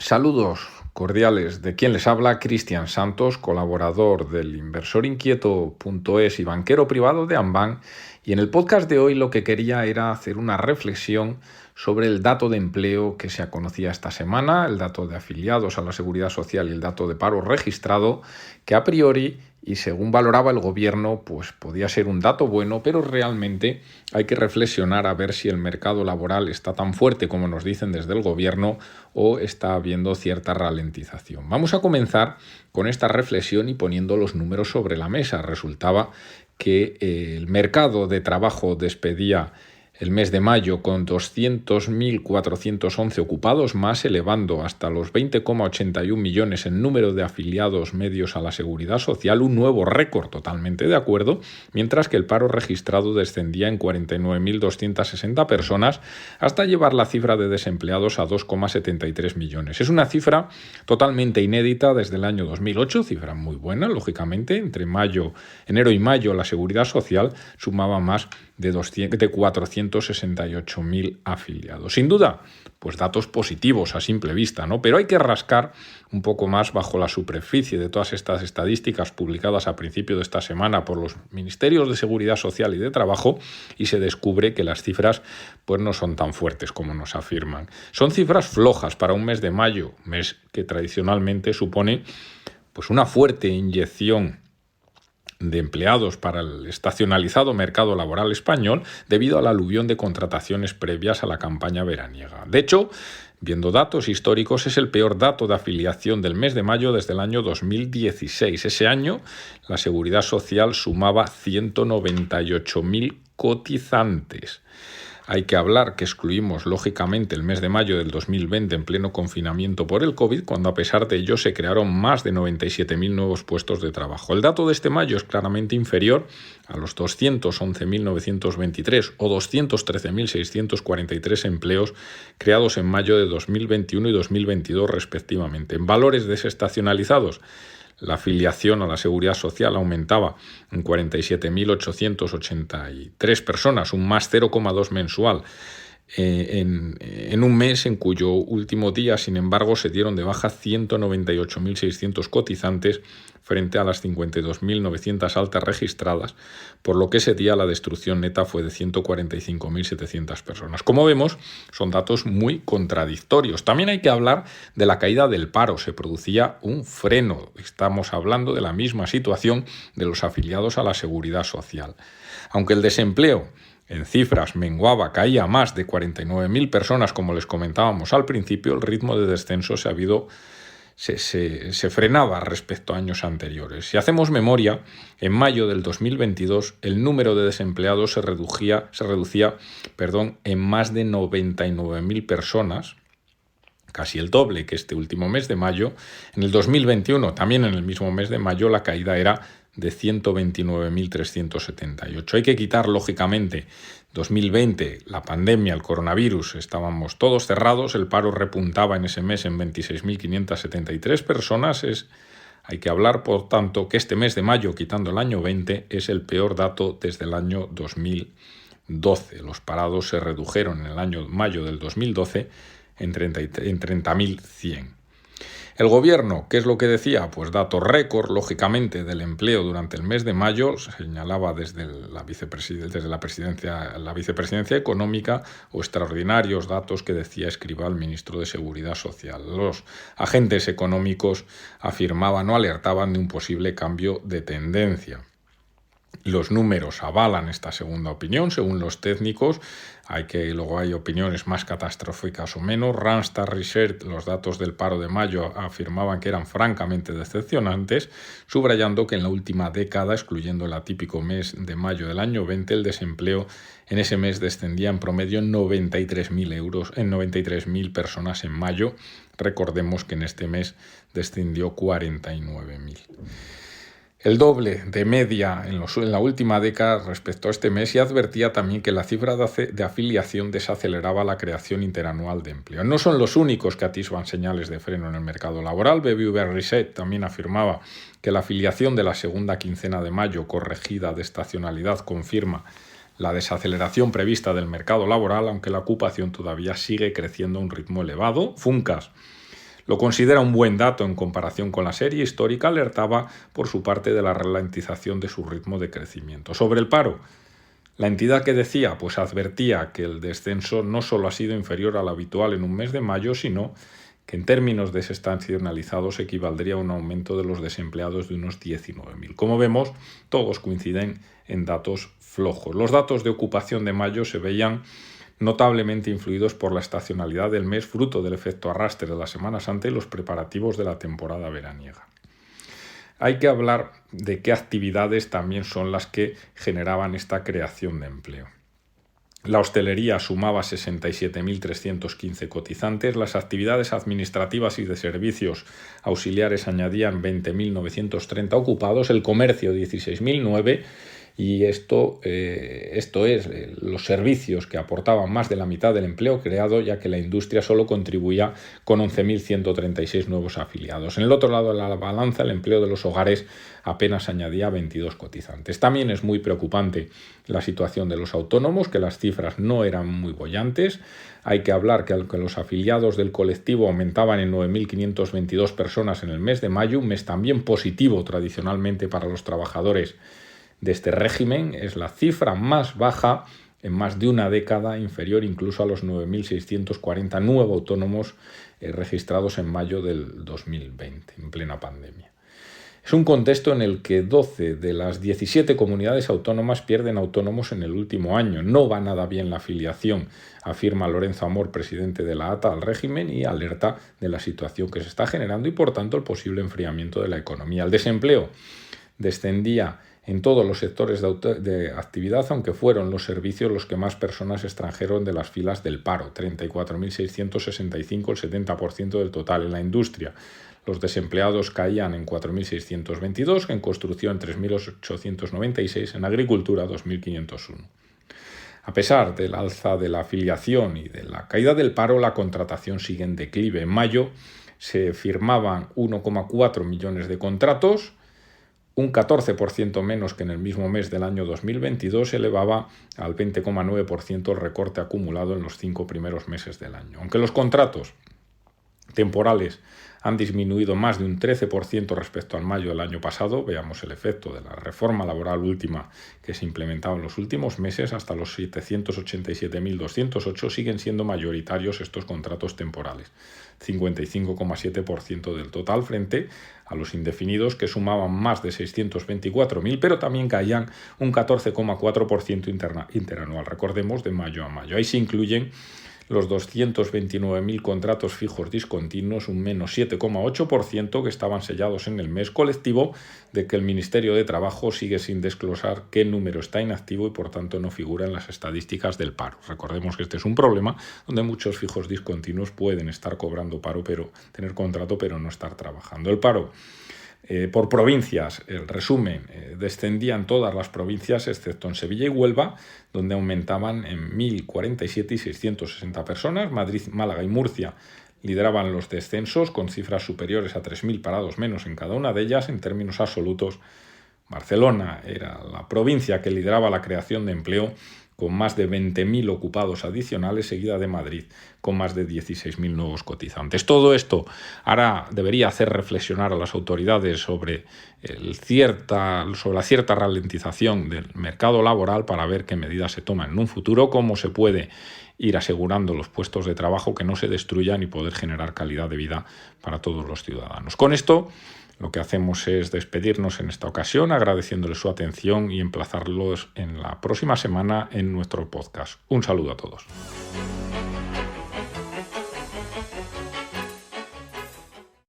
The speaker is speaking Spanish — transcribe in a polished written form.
Saludos cordiales de quien les habla, Cristian Santos, colaborador del inversorinquieto.es y banquero privado de Ambank. Y en el podcast de hoy lo que quería era hacer una reflexión sobre el dato de empleo que se conocía esta semana, el dato de afiliados a la Seguridad Social y el dato de paro registrado, que a priori y según valoraba el gobierno, pues podía ser un dato bueno, pero realmente hay que reflexionar a ver si el mercado laboral está tan fuerte como nos dicen desde el gobierno o está habiendo cierta ralentización. Vamos a comenzar con esta reflexión y poniendo los números sobre la mesa. Resultaba que el mercado de trabajo despedía el mes de mayo con 200.411 ocupados más, elevando hasta los 20,81 millones en número de afiliados medios a la Seguridad Social, un nuevo récord, totalmente de acuerdo, mientras que el paro registrado descendía en 49.260 personas hasta llevar la cifra de desempleados a 2,73 millones. Es una cifra totalmente inédita desde el año 2008, cifra muy buena, lógicamente. Entre enero y mayo la Seguridad Social sumaba más de 468.000 afiliados. Sin duda, pues datos positivos a simple vista, ¿no? Pero hay que rascar un poco más bajo la superficie de todas estas estadísticas publicadas a principio de esta semana por los Ministerios de Seguridad Social y de Trabajo y se descubre que las cifras pues no son tan fuertes como nos afirman. Son cifras flojas para un mes de mayo, mes que tradicionalmente supone pues una fuerte inyección de empleados para el estacionalizado mercado laboral español debido al aluvión de contrataciones previas a la campaña veraniega. De hecho, viendo datos históricos, es el peor dato de afiliación del mes de mayo desde el año 2016. Ese año, la Seguridad Social sumaba 198.000 cotizantes. Hay que hablar que excluimos, lógicamente, el mes de mayo del 2020 en pleno confinamiento por el COVID, cuando a pesar de ello se crearon más de 97.000 nuevos puestos de trabajo. El dato de este mayo es claramente inferior a los 211.923 o 213.643 empleos creados en mayo de 2021 y 2022 respectivamente. En valores desestacionalizados, la afiliación a la Seguridad Social aumentaba en 47.883 personas, un más 0,2 mensual, en un mes en cuyo último día, sin embargo, se dieron de baja 198.600 cotizantes frente a las 52.900 altas registradas, por lo que ese día la destrucción neta fue de 145.700 personas. Como vemos, son datos muy contradictorios. También hay que hablar de la caída del paro. Se producía un freno. Estamos hablando de la misma situación de los afiliados a la Seguridad Social. Aunque el desempleo en cifras menguaba, caía a más de 49.000 personas, como les comentábamos al principio, el ritmo de descenso se frenaba respecto a años anteriores. Si hacemos memoria, en mayo del 2022 el número de desempleados se reducía en más de 99.000 personas, casi el doble que este último mes de mayo. En el 2021, también en el mismo mes de mayo, la caída era de 129.378. Hay que quitar, lógicamente, 2020, la pandemia, el coronavirus, estábamos todos cerrados, el paro repuntaba en ese mes en 26.573 personas. Hay que hablar, por tanto, que este mes de mayo, quitando el año 20, es el peor dato desde el año 2012. Los parados se redujeron en el año mayo del 2012 en 30.100. El gobierno, ¿qué es lo que decía? Pues datos récord, lógicamente, del empleo durante el mes de mayo, señalaba desde la vicepresidencia económica, o extraordinarios datos que decía Escrivá, el ministro de Seguridad Social. Los agentes económicos afirmaban o alertaban de un posible cambio de tendencia. Los números avalan esta segunda opinión, según los técnicos. Luego hay opiniones más catastróficas o menos. Randstad Research, los datos del paro de mayo afirmaban que eran francamente decepcionantes, subrayando que en la última década, excluyendo el atípico mes de mayo del año 20, el desempleo en ese mes descendía en promedio en 93.000 personas en mayo. Recordemos que en este mes descendió 49.000. El doble de media en la última década respecto a este mes, y advertía también que la cifra de afiliación desaceleraba la creación interanual de empleo. No son los únicos que atisban señales de freno en el mercado laboral. BBVA Research también afirmaba que la afiliación de la segunda quincena de mayo, corregida de estacionalidad, confirma la desaceleración prevista del mercado laboral, aunque la ocupación todavía sigue creciendo a un ritmo elevado. Funcas Lo considera un buen dato en comparación con la serie histórica, alertaba por su parte de la ralentización de su ritmo de crecimiento. Sobre el paro, la entidad que decía, pues advertía que el descenso no solo ha sido inferior al habitual en un mes de mayo, sino que en términos desestacionalizados equivaldría a un aumento de los desempleados de unos 19.000. Como vemos, todos coinciden en datos flojos. Los datos de ocupación de mayo se veían notablemente influidos por la estacionalidad del mes, fruto del efecto arrastre de la Semana Santa y los preparativos de la temporada veraniega. Hay que hablar de qué actividades también son las que generaban esta creación de empleo. La hostelería sumaba 67.315 cotizantes, las actividades administrativas y de servicios auxiliares añadían 20.930 ocupados, el comercio 16.009 y esto es los servicios que aportaban más de la mitad del empleo creado, ya que la industria solo contribuía con 11.136 nuevos afiliados. En el otro lado de la balanza, el empleo de los hogares apenas añadía 22 cotizantes. También es muy preocupante la situación de los autónomos, que las cifras no eran muy bollantes. Hay que hablar que los afiliados del colectivo aumentaban en 9.522 personas en el mes de mayo, un mes también positivo tradicionalmente para los trabajadores de este régimen. Es la cifra más baja en más de una década, inferior incluso a los 9.640 nuevos autónomos registrados en mayo del 2020, en plena pandemia. Es un contexto en el que 12 de las 17 comunidades autónomas pierden autónomos en el último año. No va nada bien la afiliación, afirma Lorenzo Amor, presidente de la ATA, al régimen, y alerta de la situación que se está generando y, por tanto, el posible enfriamiento de la economía. El desempleo descendía en todos los sectores de actividad, aunque fueron los servicios los que más personas extrajeron de las filas del paro, 34.665, el 70% del total. En la industria, los desempleados caían en 4.622, en construcción 3.896, en agricultura 2.501. A pesar del alza de la afiliación y de la caída del paro, la contratación sigue en declive. En mayo se firmaban 1,4 millones de contratos, un 14% menos que en el mismo mes del año 2022, se elevaba al 20,9% el recorte acumulado en los 5 primeros meses del año. Aunque los contratos temporales han disminuido más de un 13% respecto al mayo del año pasado, veamos el efecto de la reforma laboral última que se implementaba en los últimos meses, hasta los 787.208 siguen siendo mayoritarios estos contratos temporales, 55,7% del total, frente a los indefinidos, que sumaban más de 624.000, pero también caían un 14,4% interanual, recordemos, de mayo a mayo. Ahí se incluyen los 229.000 contratos fijos discontinuos, un menos 7,8%, que estaban sellados en el mes, colectivo de que el Ministerio de Trabajo sigue sin desglosar qué número está inactivo y por tanto no figura en las estadísticas del paro. Recordemos que este es un problema donde muchos fijos discontinuos pueden estar cobrando paro, pero tener contrato pero no estar trabajando. El paro por provincias, el resumen, descendían todas las provincias excepto en Sevilla y Huelva, donde aumentaban en 1.047 y 660 personas. Madrid, Málaga y Murcia lideraban los descensos con cifras superiores a 3.000 parados menos en cada una de ellas. En términos absolutos, Barcelona era la provincia que lideraba la creación de empleo con más de 20.000 ocupados adicionales, seguida de Madrid, con más de 16.000 nuevos cotizantes. Todo esto debería hacer reflexionar a las autoridades sobre la cierta ralentización del mercado laboral, para ver qué medidas se toman en un futuro, cómo se puede ir asegurando los puestos de trabajo, que no se destruyan, y poder generar calidad de vida para todos los ciudadanos. Con esto, lo que hacemos es despedirnos en esta ocasión, agradeciéndoles su atención y emplazarlos en la próxima semana en nuestro podcast. Un saludo a todos.